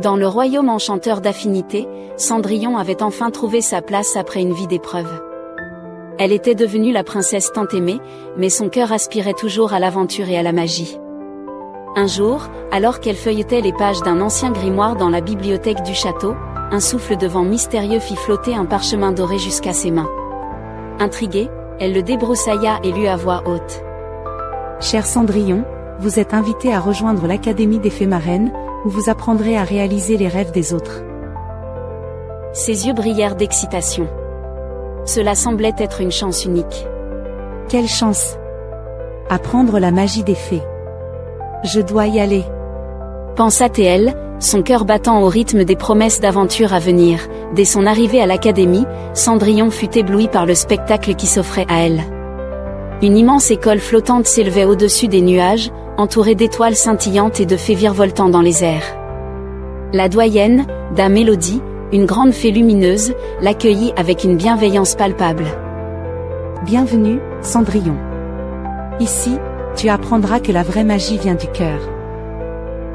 Dans le royaume enchanteur d'Affinité, Cendrillon avait enfin trouvé sa place après une vie d'épreuves. Elle était devenue la princesse tant aimée, mais son cœur aspirait toujours à l'aventure et à la magie. Un jour, alors qu'elle feuilletait les pages d'un ancien grimoire dans la bibliothèque du château, un souffle de vent mystérieux fit flotter un parchemin doré jusqu'à ses mains. Intriguée, elle le débroussailla et lut à voix haute. Cher Cendrillon, vous êtes invité à rejoindre l'Académie des Fées Marraines, où vous apprendrez à réaliser les rêves des autres. Ses yeux brillèrent d'excitation. Cela semblait être une chance unique. Quelle chance! Apprendre la magie des fées. Je dois y aller. Pensa-t-elle, son cœur battant au rythme des promesses d'aventure à venir. Dès son arrivée à l'académie, Cendrillon fut ébloui par le spectacle qui s'offrait à elle. Une immense école flottante s'élevait au-dessus des nuages, entourée d'étoiles scintillantes et de fées virevoltant dans les airs. La doyenne, Dame Mélodie, une grande fée lumineuse, l'accueillit avec une bienveillance palpable. Bienvenue, Cendrillon. Ici, tu apprendras que la vraie magie vient du cœur.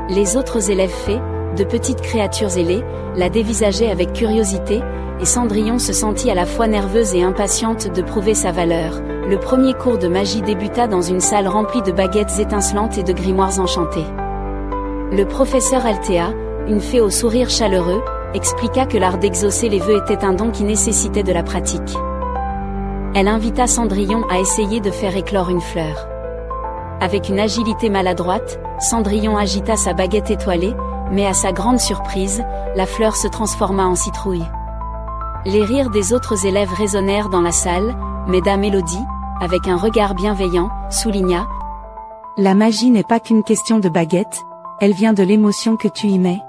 Les autres élèves fées, de petites créatures ailées, la dévisageaient avec curiosité, et Cendrillon se sentit à la fois nerveuse et impatiente de prouver sa valeur. Le premier cours de magie débuta dans une salle remplie de baguettes étincelantes et de grimoires enchantés. Le professeur Althea, une fée au sourire chaleureux, expliqua que l'art d'exaucer les vœux était un don qui nécessitait de la pratique. Elle invita Cendrillon à essayer de faire éclore une fleur. Avec une agilité maladroite, Cendrillon agita sa baguette étoilée, mais à sa grande surprise, la fleur se transforma en citrouille. Les rires des autres élèves résonnèrent dans la salle, mais Dame Mélodie, avec un regard bienveillant, souligna « La magie n'est pas qu'une question de baguette, elle vient de l'émotion que tu y mets.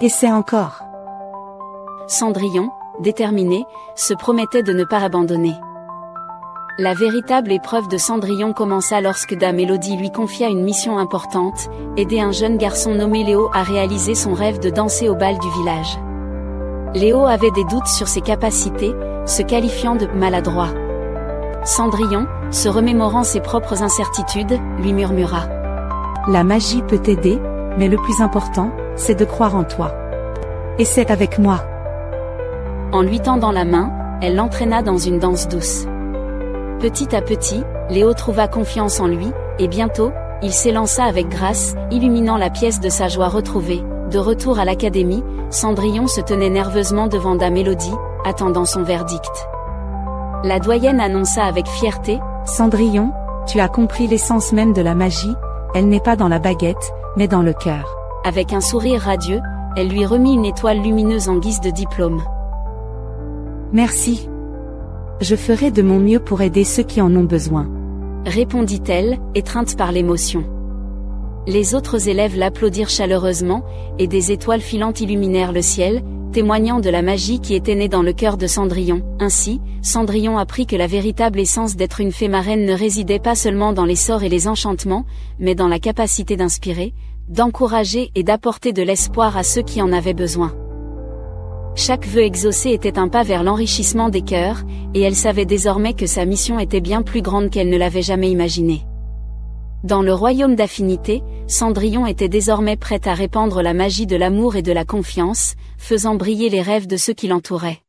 Essaie encore. » Cendrillon, déterminé, se promettait de ne pas abandonner. La véritable épreuve de Cendrillon commença lorsque Dame Mélodie lui confia une mission importante, aider un jeune garçon nommé Léo à réaliser son rêve de danser au bal du village. Léo avait des doutes sur ses capacités, se qualifiant de maladroit. Cendrillon, se remémorant ses propres incertitudes, lui murmura « La magie peut t'aider, mais le plus important, c'est de croire en toi. Essaie avec moi. » En lui tendant la main, elle l'entraîna dans une danse douce. Petit à petit, Léo trouva confiance en lui, et bientôt, il s'élança avec grâce, illuminant la pièce de sa joie retrouvée. De retour à l'académie, Cendrillon se tenait nerveusement devant Dame Mélodie, attendant son verdict. La doyenne annonça avec fierté « Cendrillon, tu as compris l'essence même de la magie, elle n'est pas dans la baguette, mais dans le cœur. » Avec un sourire radieux, elle lui remit une étoile lumineuse en guise de diplôme. « Merci. Je ferai de mon mieux pour aider ceux qui en ont besoin. » répondit-elle, étreinte par l'émotion. Les autres élèves l'applaudirent chaleureusement, et des étoiles filantes illuminèrent le ciel, témoignant de la magie qui était née dans le cœur de Cendrillon. Ainsi, Cendrillon apprit que la véritable essence d'être une fée marraine ne résidait pas seulement dans les sorts et les enchantements, mais dans la capacité d'inspirer, d'encourager et d'apporter de l'espoir à ceux qui en avaient besoin. Chaque vœu exaucé était un pas vers l'enrichissement des cœurs, et elle savait désormais que sa mission était bien plus grande qu'elle ne l'avait jamais imaginé. Dans le royaume d'Affinité, Cendrillon était désormais prête à répandre la magie de l'amour et de la confiance, faisant briller les rêves de ceux qui l'entouraient.